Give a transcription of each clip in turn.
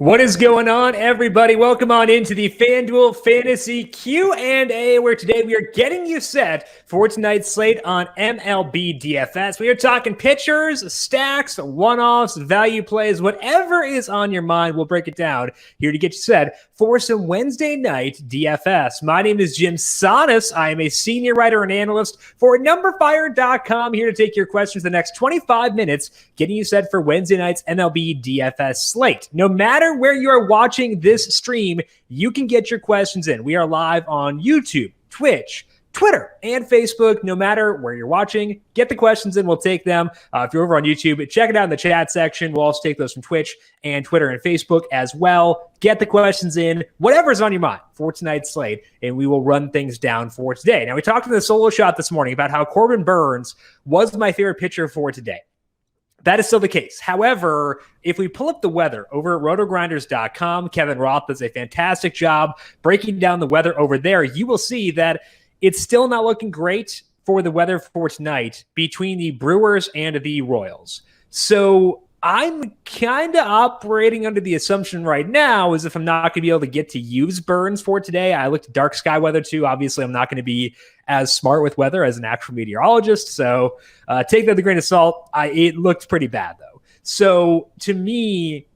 What is going on, everybody? Welcome on into the FanDuel Fantasy Q&A, where today we are getting you set for tonight's slate on MLB DFS. We are talking pitchers, stacks, one-offs, value plays, whatever is on your mind. We'll break it down here to get you set for some Wednesday night DFS. My name is Jim Sonis. I am a senior writer and analyst for numberFire.com, here to take your questions the next 25 minutes, getting you set for Wednesday night's MLB DFS slate. No matter where you are watching this stream, you can get your questions in. We are live on YouTube, Twitch, Twitter, and Facebook. No matter where you're watching, get the questions in. We'll take them. If you're over on YouTube, check it out in the chat section. We'll also take those from Twitch and Twitter and Facebook as well. Get the questions in, whatever's on your mind for tonight's slate, and we will run things down for today. Now, we talked in the solo shot this morning about how Corbin Burns was my favorite pitcher for today. That is still the case. However, if we pull up the weather over at rotogrinders.com, Kevin Roth does a fantastic job breaking down the weather over there. You will see that it's still not looking great for the weather for tonight between the Brewers and the Royals. So I'm kind of operating under the assumption right now as if I'm not going to be able to get to use Burns for today. I looked at dark sky weather too. Obviously, I'm not going to be as smart with weather as an actual meteorologist. So take that with a grain of salt. It looked pretty bad, though. So to me,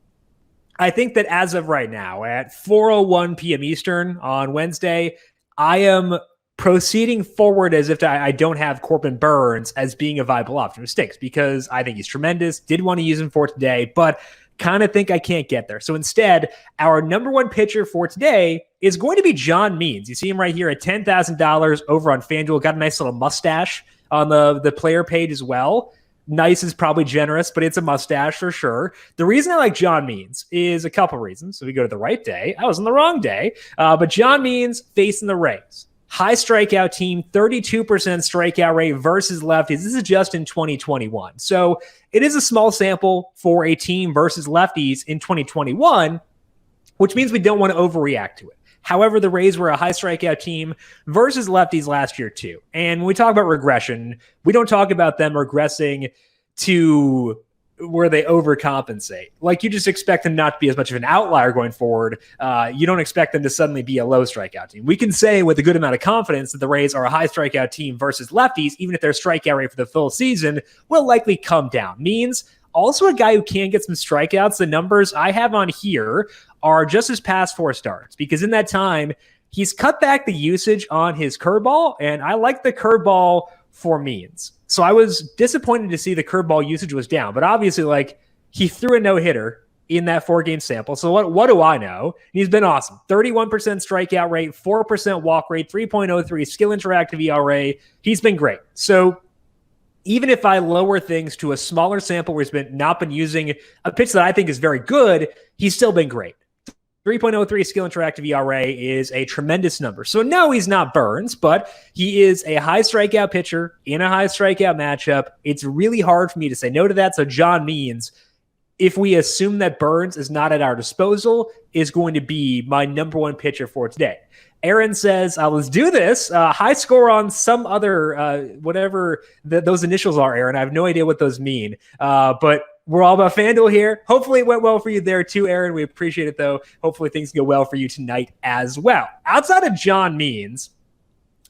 I think that as of right now, at 4:01 p.m. Eastern on Wednesday, I am proceeding forward as if I don't have Corbin Burns as being a viable option. Mistakes, because I think he's tremendous. Did want to use him for today, but kind of think I can't get there. So instead, our number one pitcher for today is going to be John Means. You see him right here at $10,000 over on FanDuel. Got a nice little mustache on the player page as well. Nice is probably generous, but it's a mustache for sure. The reason I like John Means is a couple reasons. So we go to the right day. I was on the wrong day, but John Means facing the Rays. High strikeout team, 32% strikeout rate versus lefties. This is just in 2021. So it is a small sample for a team versus lefties in 2021, which means we don't want to overreact to it. However, the Rays were a high strikeout team versus lefties last year too. And when we talk about regression, we don't talk about them regressing to where they overcompensate. Like, you just expect them not to be as much of an outlier going forward. You don't expect them to suddenly be a low strikeout team. We can say with a good amount of confidence that the Rays are a high strikeout team versus lefties, even if their strikeout rate for the full season will likely come down. Means also a guy who can get some strikeouts. The numbers I have on here are just his past 4 starts, because in that time, he's cut back the usage on his curveball, and I like the curveball for Means. So I was disappointed to see the curveball usage was down, but obviously, like, he threw a no-hitter in that 4-game sample. So what do I know? He's been awesome. 31% strikeout rate, 4% walk rate, 3.03 skill interactive ERA. He's been great. So even if I lower things to a smaller sample where he's not been using a pitch that I think is very good, he's still been great. 3.03 skill interactive ERA is a tremendous number. So no, he's not Burns, but he is a high strikeout pitcher in a high strikeout matchup. It's really hard for me to say no to that. So John Means, if we assume that Burns is not at our disposal, is going to be my number one pitcher for today. Aaron says, let's do this. High score on some other, whatever those initials are, Aaron. I have no idea what those mean, but we're all about FanDuel here. Hopefully it went well for you there too, Aaron. We appreciate it, though. Hopefully things go well for you tonight as well. Outside of John Means,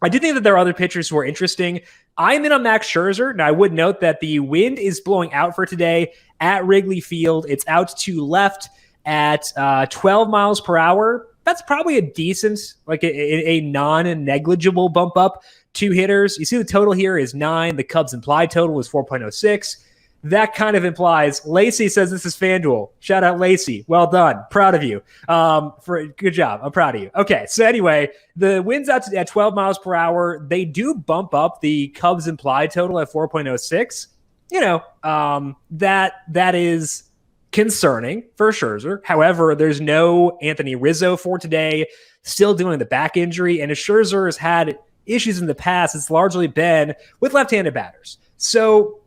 I do think that there are other pitchers who are interesting. I'm in on Max Scherzer. Now, I would note that the wind is blowing out for today at Wrigley Field. It's out to left at 12 miles per hour. That's probably a decent, like a non-negligible bump up to hitters. You see the total here is 9. The Cubs' implied total is 4.06. That kind of implies, Lacey says this is FanDuel. Shout out Lacey. Well done. Proud of you. Good job. I'm proud of you. Okay, so anyway, the wind's out at 12 miles per hour. They do bump up the Cubs implied total at 4.06. You know, that is concerning for Scherzer. However, there's no Anthony Rizzo for today, still dealing with the back injury. And as Scherzer has had issues in the past, it's largely been with left-handed batters. So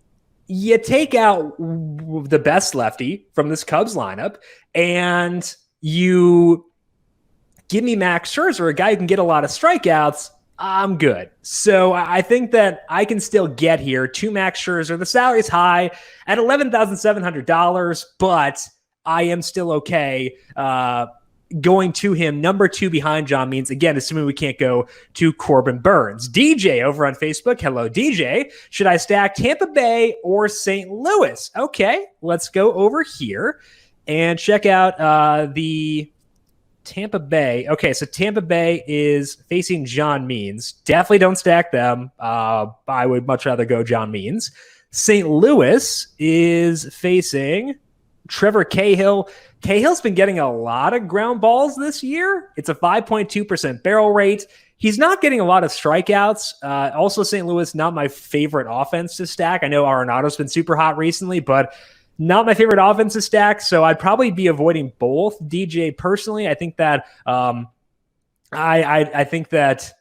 you take out the best lefty from this Cubs lineup and you give me Max Scherzer, a guy who can get a lot of strikeouts. I'm good. So I think that I can still get here to Max Scherzer. The salary's high at $11,700, but I am still okay going to him number 2 behind John Means, again, assuming we can't go to Corbin Burns. DJ over on Facebook. Hello, DJ. Should I stack Tampa Bay or St. Louis? Okay, let's go over here and check out the Tampa Bay. Okay, so Tampa Bay is facing John Means. Definitely don't stack them. I would much rather go John Means. St. Louis is facing Trevor Cahill. Cahill's been getting a lot of ground balls this year. It's a 5.2% barrel rate. He's not getting a lot of strikeouts. Also, St. Louis, not my favorite offense to stack. I know Arenado's been super hot recently, but not my favorite offense to stack. So I'd probably be avoiding both. DJ, personally, I think that I think that,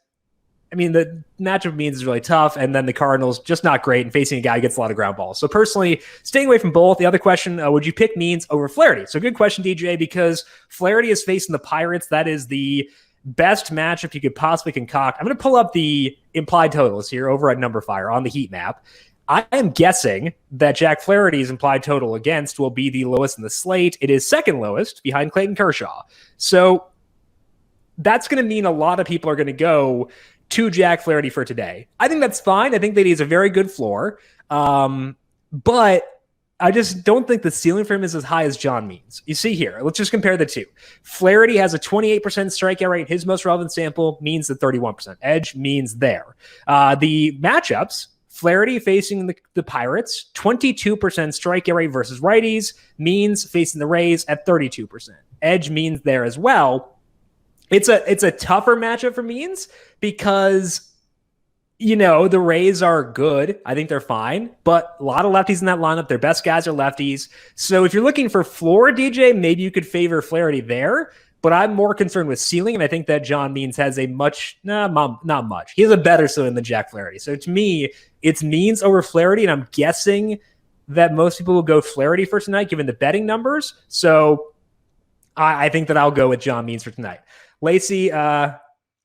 I mean, the matchup Means is really tough, and then the Cardinals just not great, and facing a guy who gets a lot of ground balls. So personally, staying away from both. The other question, would you pick Means over Flaherty? So good question, DJ, because Flaherty is facing the Pirates. That is the best matchup you could possibly concoct. I'm going to pull up the implied totals here over at numberFire on the heat map. I am guessing that Jack Flaherty's implied total against will be the lowest in the slate. It is second lowest behind Clayton Kershaw. So that's going to mean a lot of people are going to go to Jack Flaherty for today. I think that's fine. I think that he's a very good floor. But I just don't think the ceiling for him is as high as John Means. You see here, let's just compare the two. Flaherty has a 28% strikeout rate. His most relevant sample Means the 31%. Edge Means there. The matchups, Flaherty facing the Pirates, 22% strikeout rate versus righties. Means facing the Rays at 32%. Edge Means there as well. It's a tougher matchup for Means because, you know, the Rays are good. I think they're fine, but a lot of lefties in that lineup. Their best guys are lefties. So if you're looking for floor, DJ, maybe you could favor Flaherty there, but I'm more concerned with ceiling, and I think that John Means has a not much. He has a better ceiling than Jack Flaherty. So to me, it's Means over Flaherty, and I'm guessing that most people will go Flaherty for tonight, given the betting numbers. So I think that I'll go with John Means for tonight. Lacey,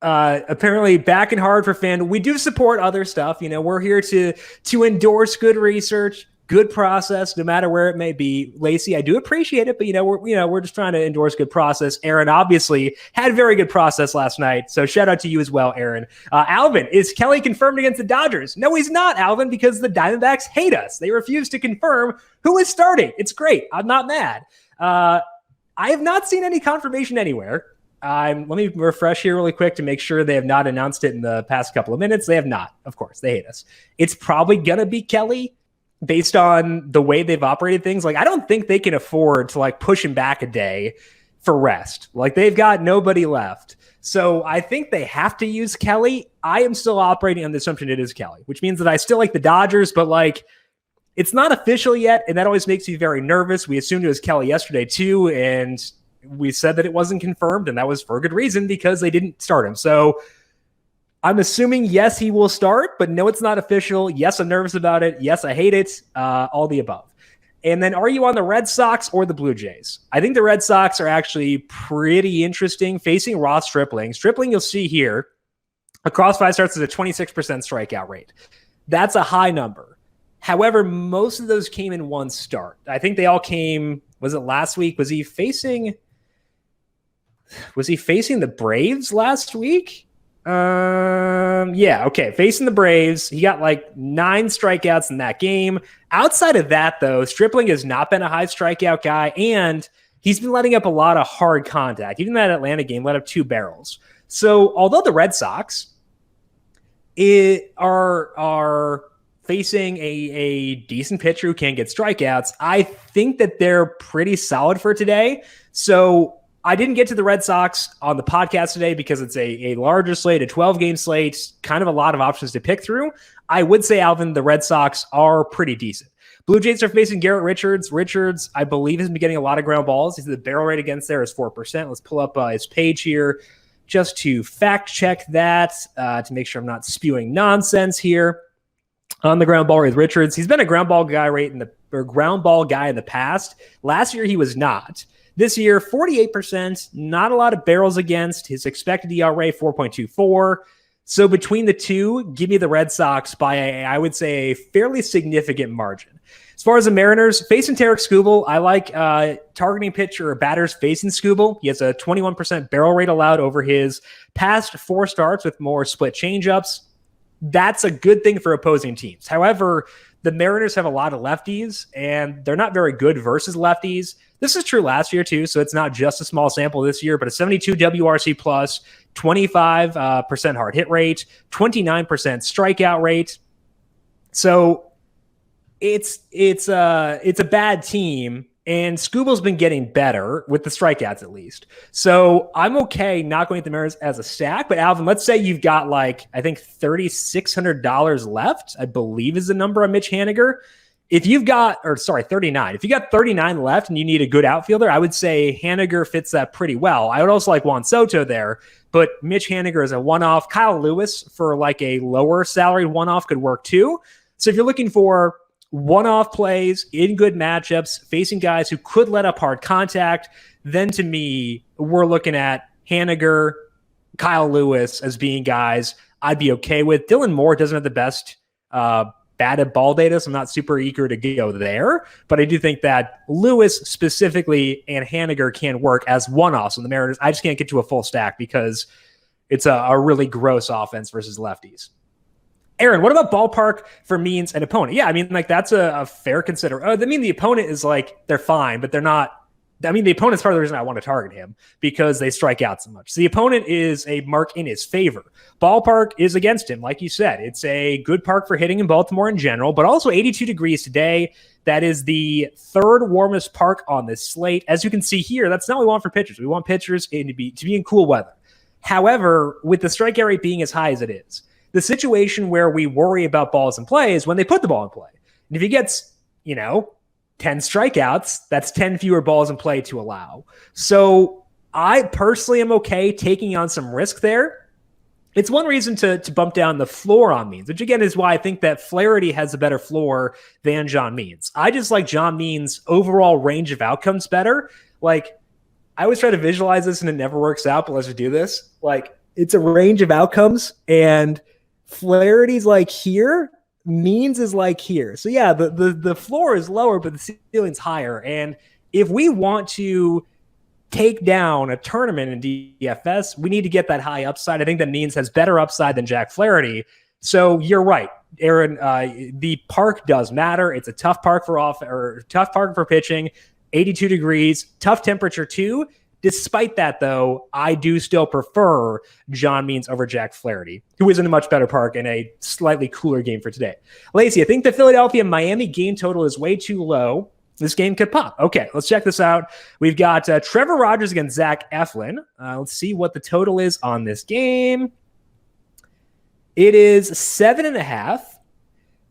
apparently back and hard for FanDuel. We do support other stuff. You know, we're here to endorse good research, good process, no matter where it may be. Lacey, I do appreciate it, but we're just trying to endorse good process. Aaron obviously had very good process last night, so shout out to you as well, Aaron. Alvin, is Kelly confirmed against the Dodgers? No, he's not, Alvin, because the Diamondbacks hate us. They refuse to confirm who is starting. It's great. I'm not mad. I have not seen any confirmation anywhere. Let me refresh here really quick to make sure they have not announced it in the past couple of minutes. They have not. Of course, they hate us. It's probably going to be Kelly based on the way they've operated things. Like, I don't think they can afford to push him back a day for rest. Like, they've got nobody left. So I think they have to use Kelly. I am still operating on the assumption it is Kelly, which means that I still like the Dodgers, but it's not official yet. And that always makes me very nervous. We assumed it was Kelly yesterday too. And we said that it wasn't confirmed, and that was for a good reason because they didn't start him. So I'm assuming, yes, he will start, but no, it's not official. Yes, I'm nervous about it. Yes, I hate it. All the above. And then are you on the Red Sox or the Blue Jays? I think the Red Sox are actually pretty interesting facing Ross Stripling. Stripling, you'll see here, across 5 starts is a 26% strikeout rate. That's a high number. However, most of those came in one start. I think they all came, was it last week? Was he facing the Braves last week? Yeah, okay. Facing the Braves. He got 9 strikeouts in that game. Outside of that, though, Stripling has not been a high strikeout guy, and he's been letting up a lot of hard contact. Even that Atlanta game let up 2 barrels. So although the Red Sox are facing a decent pitcher who can get strikeouts, I think that they're pretty solid for today. So I didn't get to the Red Sox on the podcast today because it's a larger slate, a 12-game slate, kind of a lot of options to pick through. I would say, Alvin, the Red Sox are pretty decent. Blue Jays are facing Garrett Richards. Richards, I believe, has been getting a lot of ground balls. The barrel rate against there is 4%. Let's pull up his page here just to fact check that, to make sure I'm not spewing nonsense here. On the ground ball with Richards, he's been a ground ball guy in the past. Last year, he was not. This year, 48%, not a lot of barrels against. His expected ERA, 4.24. So between the two, give me the Red Sox by, I would say, a fairly significant margin. As far as the Mariners, facing Tarek Skubal, I like targeting pitcher or batters facing Skubal. He has a 21% barrel rate allowed over his past 4 starts with more split changeups. That's a good thing for opposing teams. However, the Mariners have a lot of lefties, and they're not very good versus lefties. This is true last year, too, so it's not just a small sample this year, but a 72 WRC plus, 25% hard hit rate, 29% strikeout rate. So it's a bad team, and Skubal's been getting better with the strikeouts at least. So I'm okay not going at the Mariners as a stack. But Alvin, let's say you've got I think $3,600 left, I believe is the number on Mitch Haniger. If you've got, 39. If you got 39 left and you need a good outfielder, I would say Haniger fits that pretty well. I would also like Juan Soto there, but Mitch Haniger is a one-off. Kyle Lewis for a lower salaried one-off could work too. So if you're looking for one-off plays in good matchups, facing guys who could let up hard contact, then to me, we're looking at Haniger, Kyle Lewis as being guys I'd be okay with. Dylan Moore doesn't have the best batted ball data, so I'm not super eager to go there, but I do think that Lewis specifically and Haniger can work as one-offs on the Mariners. I just can't get to a full stack because it's a really gross offense versus lefties. Aaron, what about ballpark for means and opponent? Yeah, I mean, that's a fair consider. I mean, the opponent is they're fine, but they're not. I mean, the opponent's part of the reason I want to target him because they strike out so much. So the opponent is a mark in his favor. Ballpark is against him, like you said. It's a good park for hitting in Baltimore in general, but also 82 degrees today. That is the 3rd warmest park on this slate. As you can see here, that's not what we want for pitchers. We want pitchers to be in cool weather. However, with the strikeout rate being as high as it is, the situation where we worry about balls in play is when they put the ball in play. And if he gets, 10 strikeouts, that's 10 fewer balls in play to allow. So I personally am okay taking on some risk there. It's one reason to bump down the floor on Means, which again is why I think that Flaherty has a better floor than John Means. I just like John Means' overall range of outcomes better. I always try to visualize this and it never works out, but let's just do this. It's a range of outcomes, and Flaherty's here, Means is here. So yeah, the floor is lower, but the ceiling's higher. And if we want to take down a tournament in DFS, we need to get that high upside. I think that Means has better upside than Jack Flaherty. So you're right, Aaron. The park does matter. It's a tough park tough park for pitching. 82 degrees, tough temperature too. Despite that, though, I do still prefer John Means over Jack Flaherty, who is in a much better park and a slightly cooler game for today. Lacey, I think the Philadelphia-Miami game total is way too low. This game could pop. Okay, let's check this out. We've got Trevor Rogers against Zach Eflin. Let's see what the total is on this game. It is 7.5.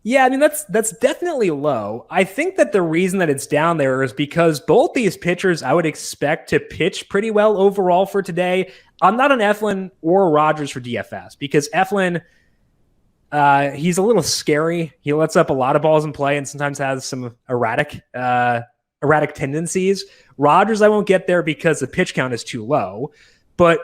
Yeah, I mean, that's definitely low. I think that the reason that it's down there is because both these pitchers I would expect to pitch pretty well overall for today. I'm not on Eflin or Rogers for DFS because Eflin, he's a little scary. He lets up a lot of balls in play and sometimes has some erratic tendencies. Rogers, I won't get there because the pitch count is too low, but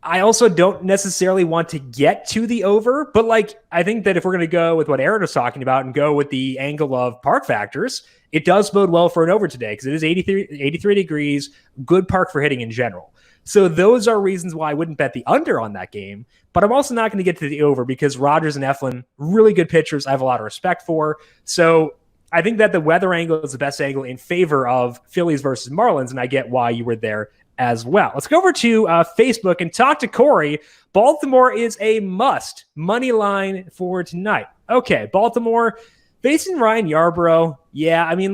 I also don't necessarily want to get to the over, but I think that if we're going to go with what Aaron was talking about and go with the angle of park factors, it does bode well for an over today because it is 83 degrees, good park for hitting in general. So those are reasons why I wouldn't bet the under on that game, but I'm also not going to get to the over because Rogers and Eflin, really good pitchers I have a lot of respect for. So I think that the weather angle is the best angle in favor of Phillies versus Marlins, and I get why you were there as well. Let's go over to Facebook and talk to Corey. Baltimore is a must money line for tonight. Okay, Baltimore facing Ryan Yarbrough. Yeah, I mean,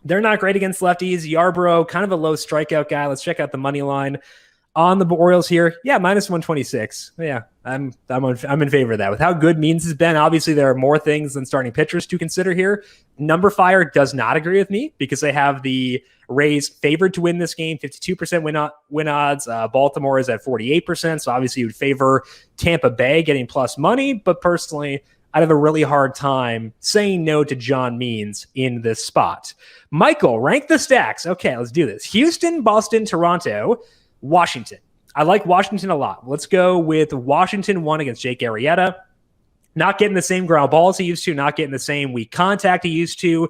they're not great against lefties. Yarbrough, kind of a low strikeout guy. Let's check out the money line on the Orioles here. Yeah, minus 126. Yeah, I'm in favor of that. With how good Means has been, obviously there are more things than starting pitchers to consider here. numberFire does not agree with me because they have the Rays favored to win this game, 52% win odds. Baltimore is at 48%, so obviously you would favor Tampa Bay getting plus money, but personally, I'd have a really hard time saying no to John Means in this spot. Michael, rank the stacks. Okay, let's do this. Houston, Boston, Toronto, Washington. I like Washington a lot. Let's go with Washington 1 against Jake Arrieta. Not getting the same ground balls he used to, not getting the same weak contact he used to.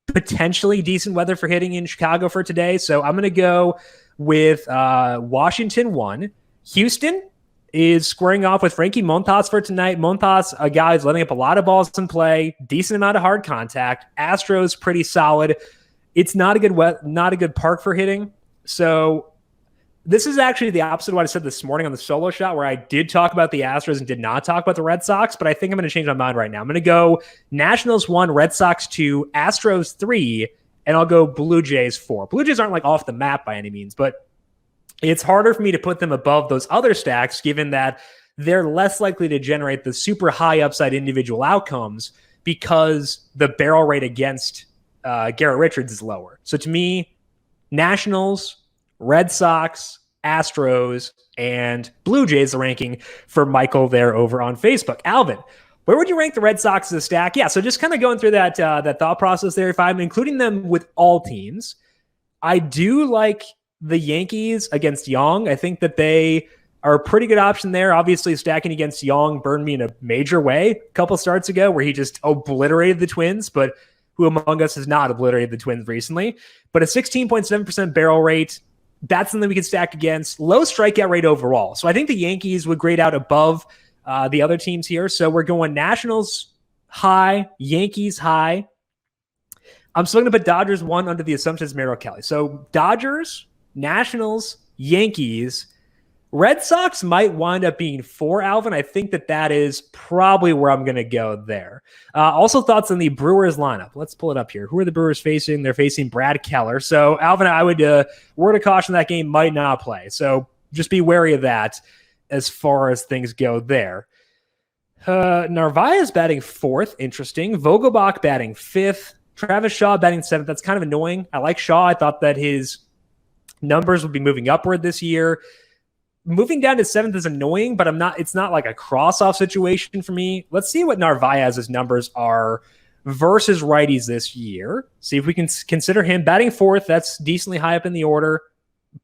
Potentially decent weather for hitting in Chicago for today. So I'm going to go with Washington 1. Houston is squaring off with Frankie Montas for tonight. Montas, a guy who's letting up a lot of balls in play, decent amount of hard contact. Astros pretty solid. It's not a good park for hitting. So this is actually the opposite of what I said this morning on the solo shot, where I did talk about the Astros and did not talk about the Red Sox, but I think I'm going to change my mind right now. I'm going to go Nationals 1, Red Sox 2, Astros 3, and I'll go Blue Jays 4. Blue Jays aren't like off the map by any means, but it's harder for me to put them above those other stacks, given that they're less likely to generate the super high upside individual outcomes because the barrel rate against Garrett Richards is lower. So to me, Nationals, Red Sox, Astros, and Blue Jays, the ranking for Michael there over on Facebook. Alvin, where would you rank the Red Sox as a stack? Yeah, so just kind of going through that thought process there, if I'm including them with all teams, I do like the Yankees against Young. I think that they are a pretty good option there. Obviously, stacking against Young burned me in a major way a couple starts ago where he just obliterated the Twins, but who among us has not obliterated the Twins recently? But a 16.7% barrel rate, that's something we can stack against. Low strikeout rate overall. So I think the Yankees would grade out above the other teams here. So we're going Nationals high, Yankees high. I'm still going to put Dodgers 1 under the assumption it's Merrill Kelly. So Dodgers, Nationals, Yankees. Red Sox might wind up being 4, Alvin. I think that is probably where I'm going to go there. Also thoughts on the Brewers lineup. Let's pull it up here. Who are the Brewers facing? They're facing Brad Keller. So, Alvin, I would word of caution, that game might not play. So just be wary of that as far as things go there. Narvaez batting 4th. Interesting. Vogelbach batting 5th. Travis Shaw batting 7th. That's kind of annoying. I like Shaw. I thought that his numbers would be moving upward this year. Moving down to 7th is annoying, but it's not like a cross-off situation for me. Let's see what Narvaez's numbers are versus righties this year. See if we can consider him batting 4th. That's decently high up in the order.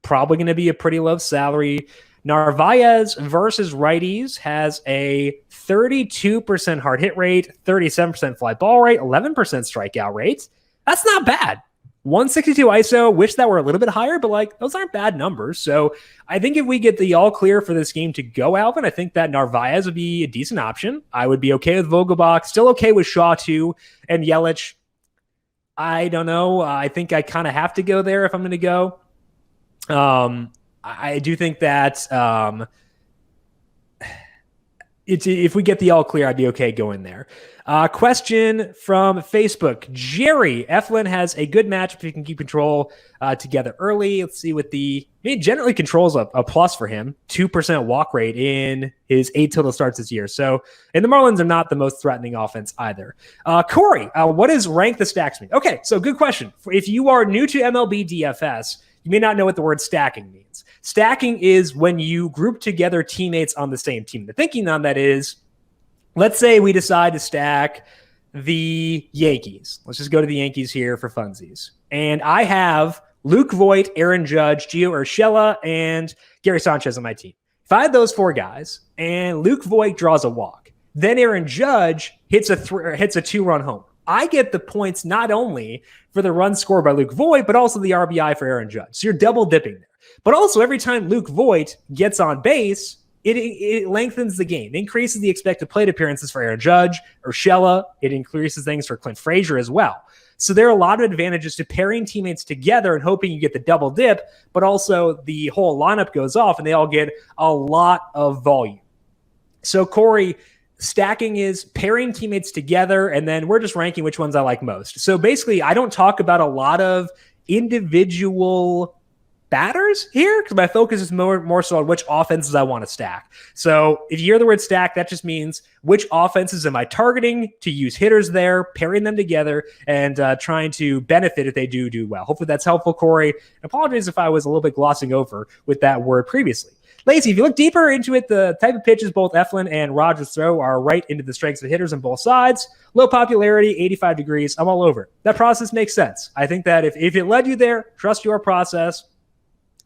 Probably going to be a pretty low salary. Narvaez versus righties has a 32% hard hit rate, 37% fly ball rate, 11% strikeout rate. That's not bad. 162 ISO, wish that were a little bit higher, but those aren't bad numbers. So I think if we get the all clear for this game to go, Alvin, I think that Narvaez would be a decent option. I would be okay with Vogelbach, still okay with Shaw too, and Yelich. I don't know. I think I kind of have to go there if I'm going to go. I do think that if we get the all clear, I'd be okay going there. Question from Facebook. Jerry, Eflin has a good match if he can keep control together early. Let's see what generally controls a plus for him. 2% walk rate in his 8 total starts this year. So, and the Marlins are not the most threatening offense either. Corey, what does rank the stacks mean? Okay, so good question. If you are new to MLB DFS, you may not know what the word stacking means. Stacking is when you group together teammates on the same team. The thinking on that is, let's say we decide to stack the Yankees. Let's just go to the Yankees here for funsies. And I have Luke Voit, Aaron Judge, Gio Urshela, and Gary Sanchez on my team. If I had those 4 guys and Luke Voit draws a walk, then Aaron Judge hits a 2-run home, I get the points not only for the run scored by Luke Voit, but also the RBI for Aaron Judge. So you're double dipping there. But also every time Luke Voit gets on base, it lengthens the game. It increases the expected plate appearances for Aaron Judge, Urshela. It increases things for Clint Frazier as well. So there are a lot of advantages to pairing teammates together and hoping you get the double dip, but also the whole lineup goes off and they all get a lot of volume. So Corey, stacking is pairing teammates together, and then we're just ranking which ones I like most. So basically, I don't talk about a lot of individual batters here because my focus is more so on which offenses I want to stack. So if you hear the word stack, that just means which offenses am I targeting to use hitters there, pairing them together, and trying to benefit if they do well. Hopefully that's helpful, Corey. Apologies if I was a little bit glossing over with that word previously. Lacey, if you look deeper into it, the type of pitches both Eflin and Rogers throw are right into the strengths of hitters on both sides. Low popularity, 85 degrees. I'm all over it. That process makes sense. I think that if it led you there, trust your process.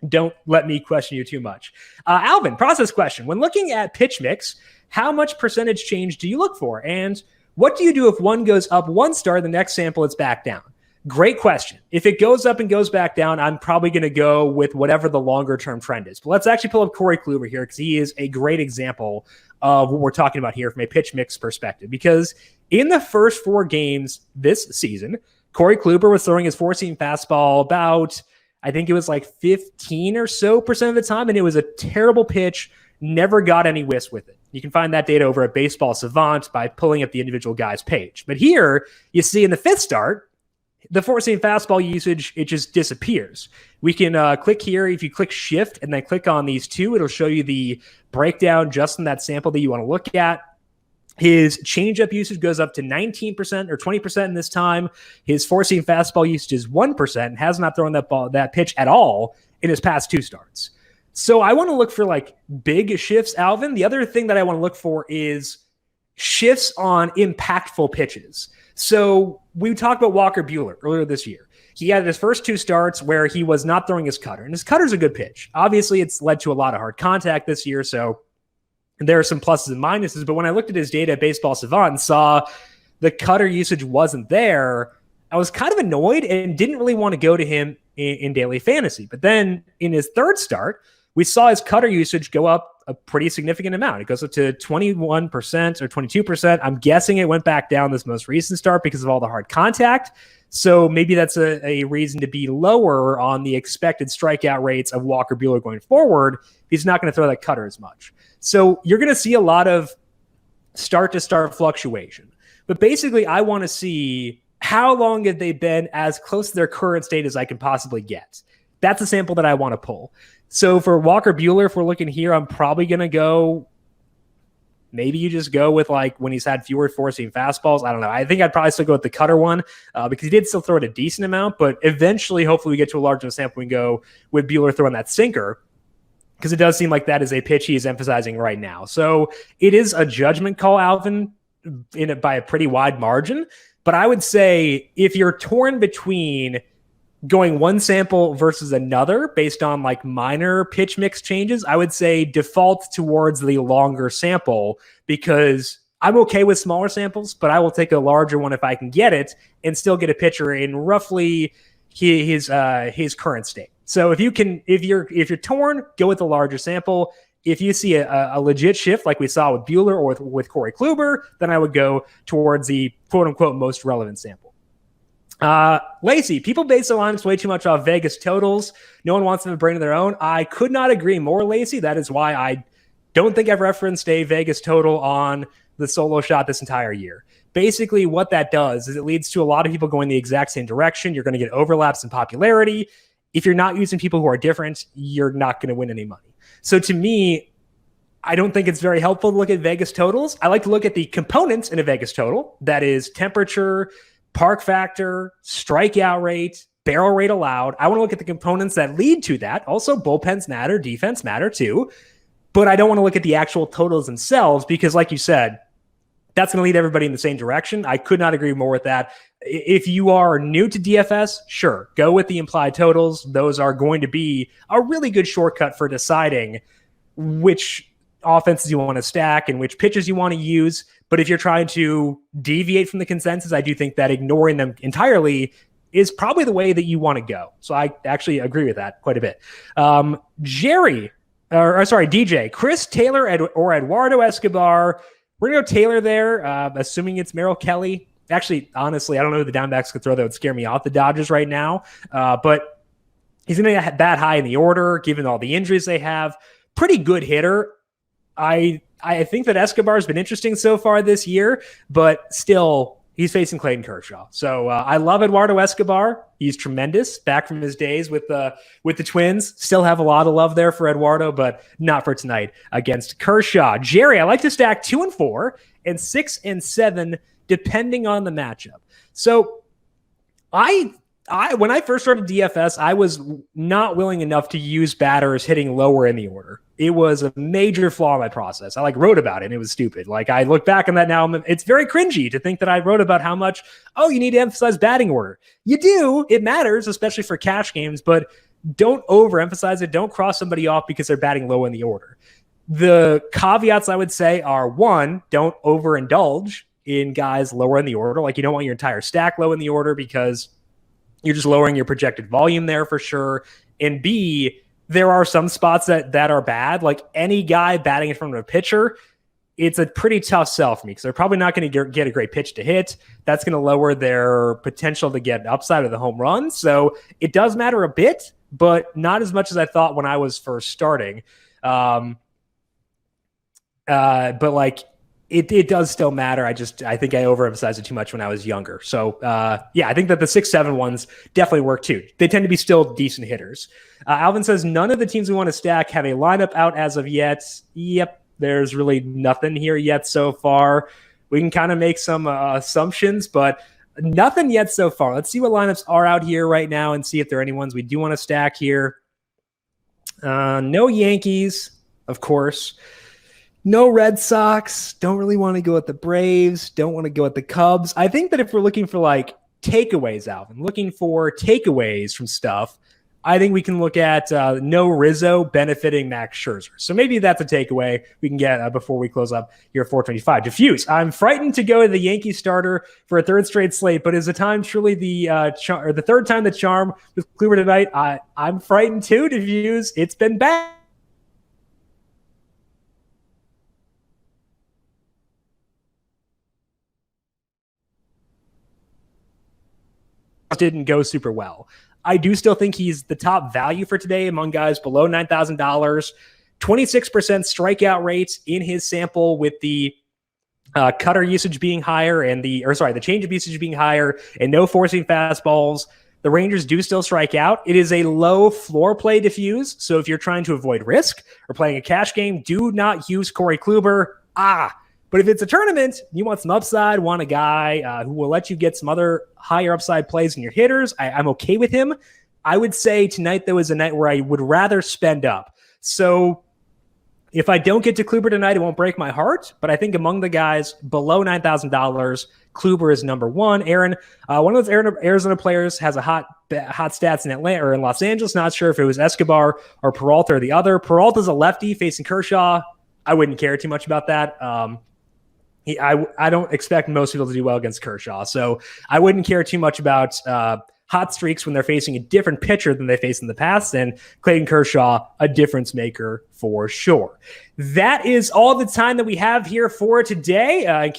don't let me question you too much. Alvin, process question. When looking at pitch mix, how much percentage change do you look for? And what do you do if one goes up one star, the next sample it's back down? Great question. If it goes up and goes back down, I'm probably going to go with whatever the longer term trend is. But let's actually pull up Corey Kluber here because he is a great example of what we're talking about here from a pitch mix perspective. Because in the first 4 games this season, Corey Kluber was throwing his four-seam fastball about, I think it was like 15% or so of the time, and it was a terrible pitch, never got any whiffs with it. You can find that data over at Baseball Savant by pulling up the individual guy's page. But here, you see in the 5th start, the four-seam fastball usage, it just disappears. We can click here. If you click shift and then click on these two, it'll show you the breakdown just in that sample that you want to look at. His changeup usage goes up to 19% or 20% in this time. His four-seam fastball usage is 1% and has not thrown that pitch at all in his past 2 starts. So I want to look for like big shifts, Alvin. The other thing that I want to look for is shifts on impactful pitches. So we talked about Walker Buehler earlier this year. He had his first 2 starts where he was not throwing his cutter, and his cutter's a good pitch. Obviously, it's led to a lot of hard contact this year, so there are some pluses and minuses. But when I looked at his data at Baseball Savant and saw the cutter usage wasn't there, I was kind of annoyed and didn't really want to go to him in daily fantasy. But then in his 3rd start, we saw his cutter usage go up a pretty significant amount. It goes up to 21% or 22%. I'm guessing it went back down this most recent start because of all the hard contact. So maybe that's a reason to be lower on the expected strikeout rates of Walker Buehler going forward. He's not going to throw that cutter as much. So you're going to see a lot of start-to-start fluctuation. But basically, I want to see how long have they been as close to their current state as I can possibly get. That's a sample that I want to pull. So for Walker Buehler, if we're looking here, I'm probably going to go, maybe you just go with like when he's had fewer four-seam fastballs. I don't know. I think I'd probably still go with the cutter one because he did still throw it a decent amount, but eventually, hopefully we get to a larger sample, we can go with Buehler throwing that sinker because it does seem like that is a pitch he is emphasizing right now. So it is a judgment call, Alvin, in it by a pretty wide margin. But I would say if you're torn between going one sample versus another based on like minor pitch mix changes, I would say default towards the longer sample because I'm okay with smaller samples, but I will take a larger one if I can get it and still get a pitcher in roughly his current state. So if you're torn, go with the larger sample. If you see a legit shift like we saw with Buehler or with Corey Kluber, then I would go towards the quote unquote most relevant sample. Lacey, people base their lineups way too much off Vegas totals. No one wants them to bring their own. I could not agree more, Lacey. That is why I don't think I've referenced a Vegas total on the solo shot this entire year. Basically, what that does is it leads to a lot of people going the exact same direction. You're going to get overlaps in popularity. If you're not using people who are different, you're not going to win any money. So to me, I don't think it's very helpful to look at Vegas totals. I like to look at the components in a Vegas total. That is temperature, park factor, strikeout rate, barrel rate allowed. I want to look at the components that lead to that. Also, bullpens matter, defense matter too. But I don't want to look at the actual totals themselves because, like you said, that's going to lead everybody in the same direction. I could not agree more with that. If you are new to DFS, sure, go with the implied totals. Those are going to be a really good shortcut for deciding which offenses you want to stack and which pitches you want to use. But if you're trying to deviate from the consensus, I do think that ignoring them entirely is probably the way that you want to go. So I actually agree with that quite a bit. DJ, Chris Taylor or Eduardo Escobar. We're going to go Taylor there, assuming it's Merrill Kelly. Actually, honestly, I don't know who the Diamondbacks could throw that would scare me off the Dodgers right now. But he's going to get that high in the order, given all the injuries they have. Pretty good hitter. I think that Escobar has been interesting so far this year, but still, he's facing Clayton Kershaw. So I love Eduardo Escobar. He's tremendous. Back from his days with the Twins. Still have a lot of love there for Eduardo, but not for tonight against Kershaw. Jerry, I like to stack 2 and 4 and 6 and 7, depending on the matchup. So I when I first started DFS, I was not willing enough to use batters hitting lower in the order. It was a major flaw in my process. I wrote about it and it was stupid. I look back on that now. It's very cringy to think that I wrote about how much, you need to emphasize batting order. You do. It matters, especially for cash games, but don't overemphasize it. Don't cross somebody off because they're batting low in the order. The caveats I would say are, one, don't overindulge in guys lower in the order. Like, you don't want your entire stack low in the order because you're just lowering your projected volume there for sure. And B, there are some spots that are bad. Like, any guy batting in front of a pitcher, it's a pretty tough sell for me because they're probably not going to get a great pitch to hit. That's going to lower their potential to get upside of the home run. So it does matter a bit, but not as much as I thought when I was first starting. But like, it does still matter. I think I overemphasized it too much when I was younger. So yeah, I think that the 6-7 ones definitely work too. They tend to be still decent hitters. Alvin says none of the teams we want to stack have a lineup out as of yet. Yep. There's really nothing here yet so far. We can kind of make some assumptions, but nothing yet so far. Let's see what lineups are out here right now and see if there are any ones we do want to stack here. No Yankees, of course. No Red Sox. Don't really want to go with the Braves. Don't want to go with the Cubs. I think that if we're looking for like takeaways, Alvin, looking for takeaways from stuff, I think we can look at no Rizzo benefiting Max Scherzer. So maybe that's a takeaway we can get before we close up here at 425. Diffuse. I'm frightened to go to the Yankee starter for a third straight slate, but is the time truly the third time the charm with Kluber tonight? I'm frightened too, Diffuse. It's been bad. Didn't go super well. I do still think he's the top value for today among guys below $9,000. 26% strikeout rate in his sample with the cutter usage being higher and the changeup usage being higher and no forcing fastballs. The Rangers do still strike out. It is a low floor play, Diffuse. So if you're trying to avoid risk or playing a cash game, do not use Corey Kluber. But if it's a tournament, you want some upside, want a guy who will let you get some other higher upside plays in your hitters, I'm okay with him. I would say tonight, though, is a night where I would rather spend up. So if I don't get to Kluber tonight, it won't break my heart. But I think among the guys below $9,000, Kluber is number one. Aaron, one of those Arizona players has a hot stats in Atlanta or in Los Angeles. Not sure if it was Escobar or Peralta or the other. Peralta's a lefty facing Kershaw. I wouldn't care too much about that. I don't expect most people to do well against Kershaw, so I wouldn't care too much about hot streaks when they're facing a different pitcher than they faced in the past, and Clayton Kershaw, a difference maker for sure. That is all the time that we have here for today. In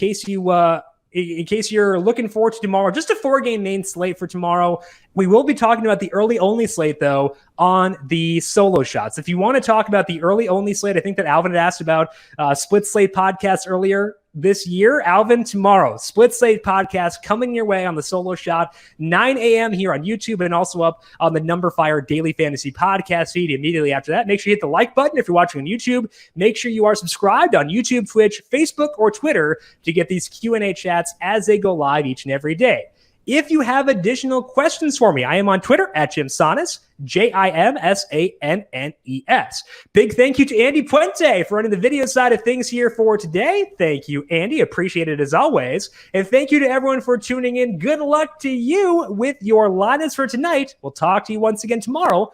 case you're looking forward to tomorrow, just a 4-game main slate for tomorrow. We will be talking about the early only slate, though, on the solo shots. If you want to talk about the early only slate, I think that Alvin had asked about split slate podcast earlier this year. Alvin, tomorrow, split slate podcast coming your way on the solo shot, 9 a.m. here on YouTube and also up on the numberFire daily fantasy podcast feed immediately after that. Make sure you hit the like button if you're watching on YouTube. Make sure you are subscribed on YouTube, Twitch, Facebook, or Twitter to get these Q&A chats as they go live each and every day. If you have additional questions for me, I am on Twitter at Jim Sannes, JimSannes. Big thank you to Andy Puente for running the video side of things here for today. Thank you, Andy. Appreciate it as always. And thank you to everyone for tuning in. Good luck to you with your lineups for tonight. We'll talk to you once again tomorrow